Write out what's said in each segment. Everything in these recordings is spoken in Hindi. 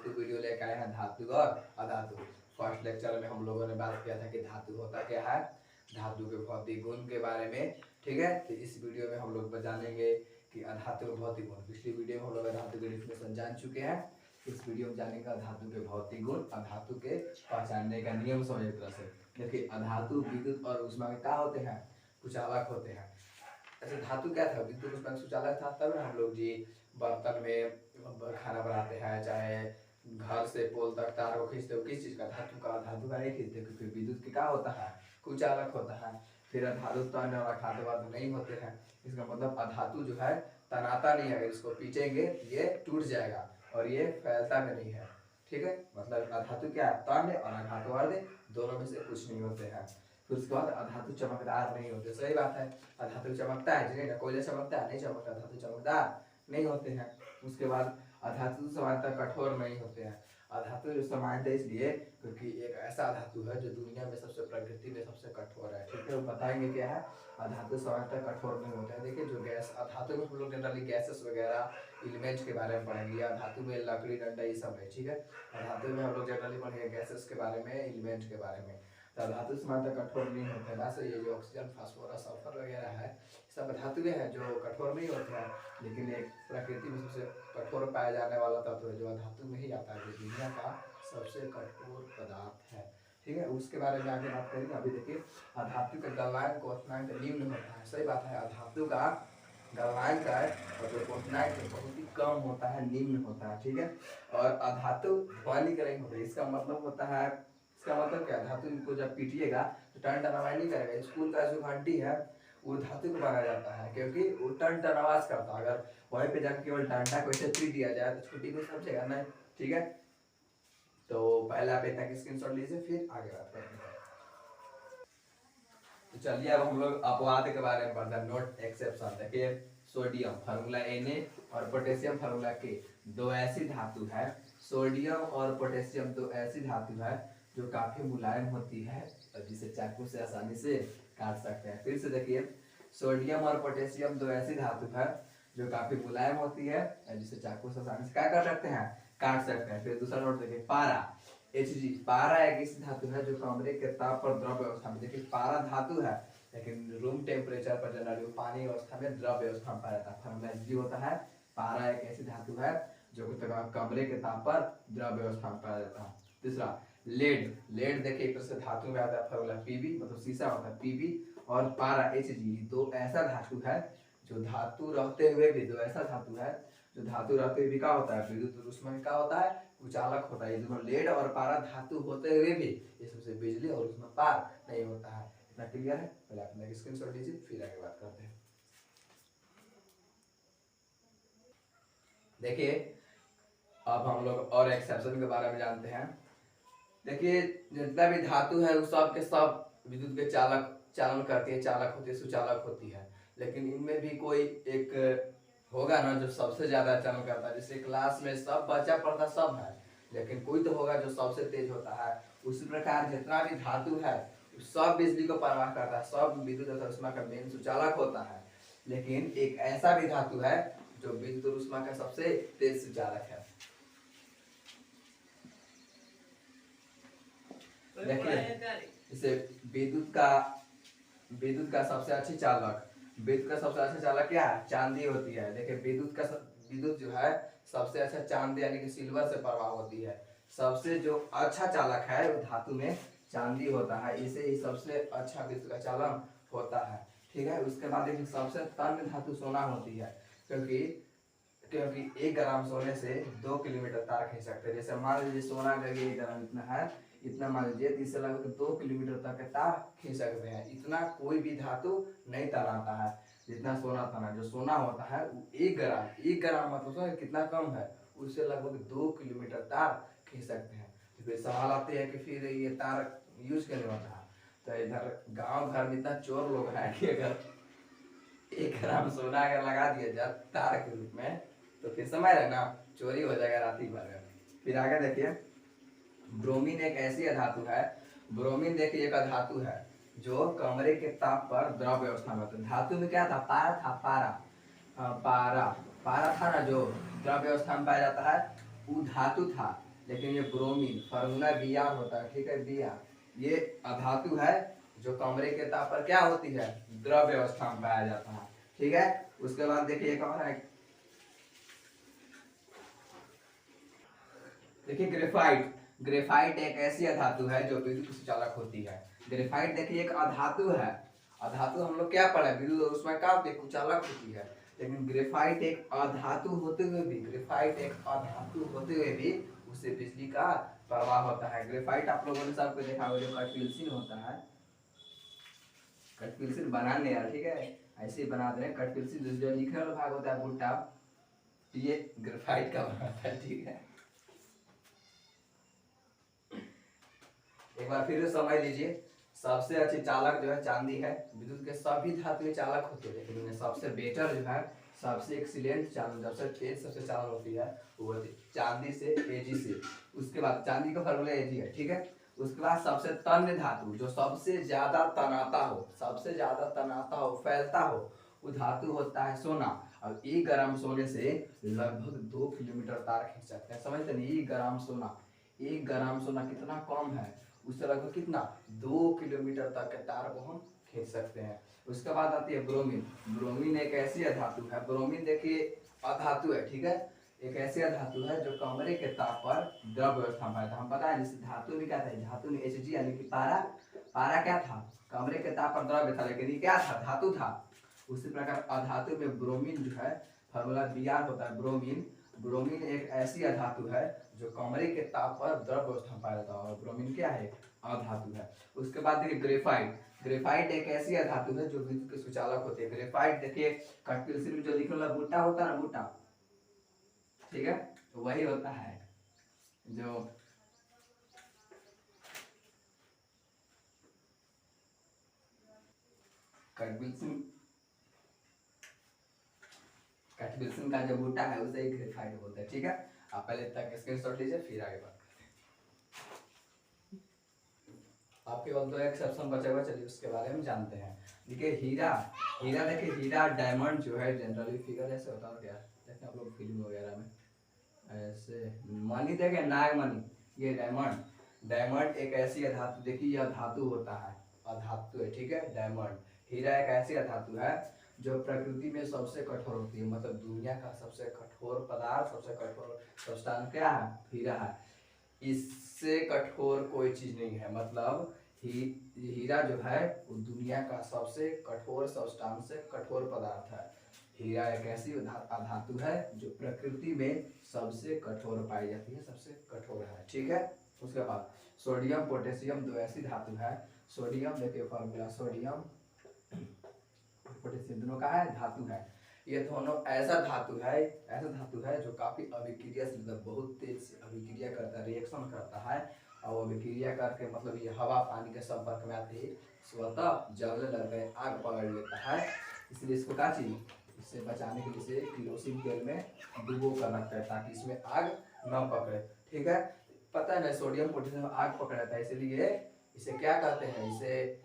धातु वीडियो लेकर आए हैं, धातु और अधातु। फर्स्ट लेक्चर में हम लोगों ने बात किया था कि धातु होता क्या है, धातु के भौतिक गुण के बारे में। ठीक है, तो इस वीडियो में हम लोग जानेंगे कि अधातु के भौतिक गुण। पिछली वीडियो में हम लोग अधातु के डिफिनेशन जान चुके हैं। इस वीडियो में जानेंगे अधातु के भौतिक गुण, अधातु के पहचानने का नियम समझ एक तरह से। देखिए अधातु विद्युत और ऊष्मा में क्या होते हैं, कुछ अलग होते हैं। ऐसे धातु क्या था, विद्युत ऊष्मा का सुचालक था, तब हम लोग जी बर्तन में खाना बनाते हैं, चाहे घर से पोल तक तार को खींचते हो, किस चीज का, धातु का। धातु का नहीं खींचते क्योंकि विद्युत की क्या होता है, कुचालक होता है। फिर अधातु तन और अखाद्य नहीं होते हैं। इसका मतलब अधातु जो है तनाता नहीं है, इसको पीटेंगे ये टूट जाएगा और ये फैलता भी नहीं है। ठीक है, मतलब अधातु क्या है, तन और अघातवाद दोनों में से कुछ नहीं होते हैं। फिर उसके बाद अधातु चमकदार नहीं होते, सही बात है। अधातु चमकता है, जिन्हें कोयला चमकता है, नहीं चमकता, धातु चमकदार नहीं होते हैं। उसके बाद अधातु सामान्यतः कठोर नहीं होते हैं। अधातु जो सामान्यतः इसलिए क्योंकि एक ऐसा धातु है जो दुनिया में सबसे प्रकृति में सबसे कठोर है। ठीक है, वो बताएंगे क्या है, अधातु सामान्यतः कठोर नहीं होता है। देखिए जो गैस अधातु में हम लोग जनरली गैसेस वगैरह एलिमेंट्स के बारे में पढ़ेंगे, अधातु में लकड़ी डंडा ये सब है। ठीक है, अधातु में हम लोग जनरली पढ़ेंगे गैसेस के बारे में, एलिमेंट्स के बारे में। तो धातु सामान्यतः कठोर नहीं होते हैं। वैसे ये जो ऑक्सीजन, फास्फोरस, सल्फर वगैरह है, सब धातुएं हैं जो कठोर नहीं होते हैं। लेकिन एक प्रकृति में सबसे कठोर पाया जाने वाला तत्व है जो धातु में ही आता है, जो दुनिया का सबसे कठोर पदार्थ है। ठीक है, उसके बारे में आगे बात करेंगे। अभी देखिए अधातु का गलनांक क्वथनांक निम्न होता है, सही बात है। अधातु का गलनांक है और जो क्वथनांक बहुत ही कम होता है, निम्न होता है। ठीक है, और अधातु ध्वनिक नहीं होता, इसका मतलब होता है, इसका मतलब क्या, धातु को जब पीटिएगा तो टन टन आवाज नहीं करेगा। स्कूल का जो घंटी है वो धातु को बनाया जाता है क्योंकि वो टन टन आवाज करता है। अगर वहीं पे जाकर केवल डंडा को ऐसे पीट दिया जाए तो छुट्टी को समझेगा नहीं। ठीक है, तो पहले आप इतना की स्क्रीनशॉट लीजिए, फिर आगे बात करते हैं। तो चलिए अब हम लोग अपवाद के बारे में पढ़ते हैं, नोट एक्सेप्शन। देखिए सोडियम फार्मूला Na और पोटेशियम फार्मूला K, दो ऐसी धातु है, सोडियम और पोटेशियम दो ऐसी धातु है जो काफी मुलायम होती है और जिसे चाकू से आसानी से काट सकते हैं। फिर से देखिए सोडियम और पोटेशियम दो ऐसी धातु है जो काफी मुलायम होती है और जिसे चाकू से आसानी से क्या कर सकते हैं, काट सकते हैं। फिर दूसरा नोट देखिए पारा, Hg, पारा एक ऐसी धातु है जो कमरे के ताप पर द्रव अवस्था में, देखिए पारा धातु है लेकिन रूम टेम्परेचर पर जनरली पानी अवस्था में द्रव अवस्था में पाया जाता है। फार्मूला Hg होता है। पारा एक ऐसी धातु है जो कमरे के ताप पर द्रव अवस्था में पाया जाता है। तीसरा लेड, लेड देखिए एक तरह से धातु में आता है, फार्मूला Pb, मतलब शीशा होता है Pb, और पारा Hg, दो ऐसा धातु है जो धातु रहते हुए भी, दो ऐसा धातु है जो धातु रहते हुए भी क्या होता है, विद्युत ऊष्मा में क्या होता है, कुचालक होता है। ये दोनों लेड और पारा धातु होते हुए भी इसमें से बिजली और उसमें पार नहीं होता है। इतना क्लियर है? पहले आप मेरा स्क्रीनशॉट लीजिए, फिर आगे बात करते हैं। देखिए अब हम लोग और एक्सेप्शन के बारे में जानते हैं। देखिए जितना भी धातु है वो सब के सब विद्युत के चालन करती है, चालक होती है, सुचालक होती है। लेकिन इनमें भी कोई एक होगा ना जो सबसे ज्यादा चालन करता है। जैसे क्लास में सब बच्चा पढ़ता सब है, लेकिन कोई तो होगा जो सबसे तेज होता है। उसी प्रकार जितना भी धातु है सब बिजली को परवाह करता है, सब विद्युत तथा ऊष्मा का मेन सुचालक होता है। लेकिन एक ऐसा भी धातु है जो विद्युत और ऊष्मा का सबसे तेज सुचालक है। देखिए जैसे विद्युत का सबसे अच्छी चालक, विद्युत का सबसे अच्छा चालक क्या है, चांदी होती है। देखिए विद्युत जो है सबसे अच्छा चांदी यानी कि सिल्वर से प्रवाह होती है। सबसे जो अच्छा चालक है वो धातु में चांदी होता है, इसे ही सबसे अच्छा विद्युत का चालन होता है। ठीक है, उसके बाद देखिए सबसे तन्य धातु सोना होती है, क्योंकि क्योंकि 1 ग्राम सोने से 2 किलोमीटर तार खींच सकते हैं। जैसे मान लीजिए सोना का 1 ग्राम इतना है, इतना मान लीजिए, इससे लगभग 2 किलोमीटर तक का तार खींच सकते हैं। इतना कोई भी धातु नहीं तनाता है जितना सोना तना। जो सोना होता है वो 1 ग्राम मतलब कितना कम है, उससे लगभग 2 किलोमीटर तार खींच सकते हैं। तो फिर सवाल आते हैं कि फिर ये तार यूज क्यों नहीं होता है। तो इधर गाँव घर में इतना चोर लोग हैं कि अगर 1 ग्राम सोना अगर लगा दिया जाए तार के रूप में तो फिर समझ रहे ना, चोरी हो जाएगा रात ही भर में। फिर आगे देखिए ब्रोमीन एक ऐसी धातु है, ब्रोमीन देखिए एक धातु है जो कमरे के ताप पर द्रव अवस्था में होता है। धातु में क्या था, पारा था, पारा पारा था ना जो द्रव अवस्था में पाया जाता है, वो धातु था। लेकिन ये ब्रोमीन फार्मूला Br होता है, ठीक है, Br ये अधातु है जो कमरे के ताप पर क्या होती है, द्रव अवस्था में पाया जाता है, ठीक है। उसके बाद देखिए एक और है, देखिए ग्रेफाइट। ग्रेफाइट एक ऐसी अधातु है जो विद्युत सुचालक होती है। ग्रेफाइट देखिए एक अधातु है। अधातु हम लोग क्या पढ़े, विद्युत और उसमें क्या होती है, कुचालक होती है। लेकिन ग्रेफाइट एक अधातु होते हुए भी, ग्रेफाइट एक अधातु होते हुए भी उससे बिजली का प्रवाह होता है। ग्रेफाइट आप लोगों ने सबको देखा होगा, जो कटपेंसिल होता है, कटपेंसिल बनाने यार, ठीक है, ऐसे ही बना दे रहे हैं। कटपेंसिल जो लिखे वाला भाग होता है भुट्टा, ये ग्रेफाइट का बनाता है, ठीक है। एक बार फिर से समझ लीजिए, सबसे अच्छी चालक जो है चांदी है। विद्युत के सभी धातुएं चालक होते हैं, लेकिन उनमें सबसे बेटर जो है, सबसे एक्सीलेंट चालन, सबसे तेज सबसे चालन होती है वो होती है चांदी से, Ag से। उसके बाद चांदी का फॉर्मूला Ag है, ठीक है। उसके बाद सबसे तन्य धातु जो सबसे ज्यादा तनाता हो, सबसे ज्यादा तनाता हो, फैलता हो, वो धातु होता है सोना। और 1 ग्राम सोने से लगभग 2 किलोमीटर तार खींच सकते हैं, समझते नहीं, 1 ग्राम सोना, 1 ग्राम सोना कितना कम है, उससे लगभग कितना, 2 किलोमीटर तक के तार को हम खींच सकते हैं। उसके बाद आती है ब्रोमीन। ब्रोमीन एक ऐसी अधातु है, ब्रोमीन देखिए अधातु है, ठीक है, एक ऐसी अधातु है जो कमरे के ताप पर द्रव अवस्था में पाया था। हम पता है जिसे धातु भी क्या था, धातु में Hg यानी कि पारा, पारा क्या था, कमरे के ताप पर द्रव्य था, लेकिन ये क्या था, धातु था। उसी प्रकार अधातु में ब्रोमीन जो है फॉर्मूला Br होता है, ब्रोमीन। ब्रोमीन एक ऐसी अधातु है जो कमरे के ताप पर द्रव अवस्था में पाया जाता है, और ब्रोमीन क्या है, अधातु है। उसके बाद देखिए ग्रेफाइट। ग्रेफाइट एक ऐसी अधातु है जो विद्युत के सुचालक होते हैं। ग्रेफाइट देखिए कटपेंसिल में जो लिखने वाला बूटा होता है ना, बूटा, ठीक है, तो वही होता है जो कटपेंसिल, कटपेंसिल का जो बूटा है उसे ही ग्रेफाइट बोलते हैं, ठीक है। आप पहले तक स्क्रीनशॉट लीजिए, फिर आगे बात। आपके पास 2 एक्सेप्शन बचे हुए, चलिए उसके बारे में जानते हैं। देखिए हीरा, हीरा देखिए, हीरा डायमंड जो है जनरली फिगर ऐसे होता है, क्या देखते हैं आप लोग फिल्म वगैरह में, ऐसे मनी देखे, नाग मनी, ये डायमंड। डायमंड एक ऐसी धातु, देखिए यह धातु होता है, अधातु है, ठीक है, डायमंड। हीरा एक ऐसी धातु है जो प्रकृति में सबसे कठोर होती है, मतलब दुनिया का सबसे कठोर पदार्थ, सबसे कठोर सब्सटेंस क्या है, हीरा है। इससे कठोर कोई चीज नहीं है, मतलब हीरा जो है वो दुनिया का सबसे कठोर सब्सटेंस से कठोर पदार्थ है। हीरा एक ऐसी धातु है जो प्रकृति में सबसे कठोर पाई जाती है, सबसे कठोर है, ठीक है। उसके बाद सोडियम पोटेशियम 2 ऐसी धातु है। सोडियम देखिए फॉर्मूला, सोडियम पोटेशियम दोनों का है, धातु है। ये दोनों ऐसा धातु है, ऐसा धातु है जो काफी अभिक्रियाशील, मतलब बहुत तेज से अभिक्रिया करता है, रिएक्शन करता है। और अभिक्रिया करके मतलब ये हवा पानी के संपर्क में आते ही स्वतः जलने लगता है, आग पकड़ लेता है। इसलिए इसको क्या चाहिए, इससे बचाने के लिए इसे किरोसिन तेल में डुबो कर रखता है ताकि इसमें आग न पकड़े, ठीक है। पता है ना सोडियम पोटेशियम आग पकड़ लेता है, इसलिए इसे क्या कहते हैं, इसे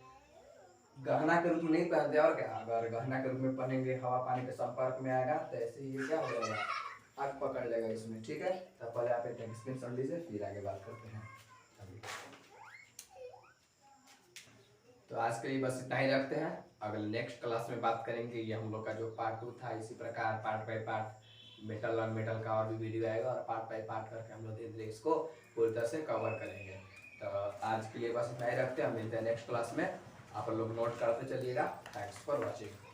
गहना के रूप में नहीं पहनते, और क्या, अगर गहना के रूप में पहनेंगे हवा पानी के संपर्क में आएगा तो ऐसे ही ये क्या हो जाएगा, आग पकड़ लेगा इसमें, ठीक है। तो पहले आप एक स्क्रीनशॉट लीजिए, फिर आगे बात करते हैं। तो आज के लिए बस इतना ही रखते हैं, अगले नेक्स्ट क्लास में बात करेंगे। ये हम लोग का जो पार्ट 2 था, इसी प्रकार पार्ट बाय पार्ट मेटल और मेटल का और भी वीडियो आएगा, और पार्ट बाय पार्ट करके हम लोग धीरे धीरे इसको पूरी तरह से कवर करेंगे। तो आज के लिए बस इतना ही रखते हैं, हम मिलते हैं नेक्स्ट क्लास में। आप लोग नोट करते चलिएगा। Thanks for watching.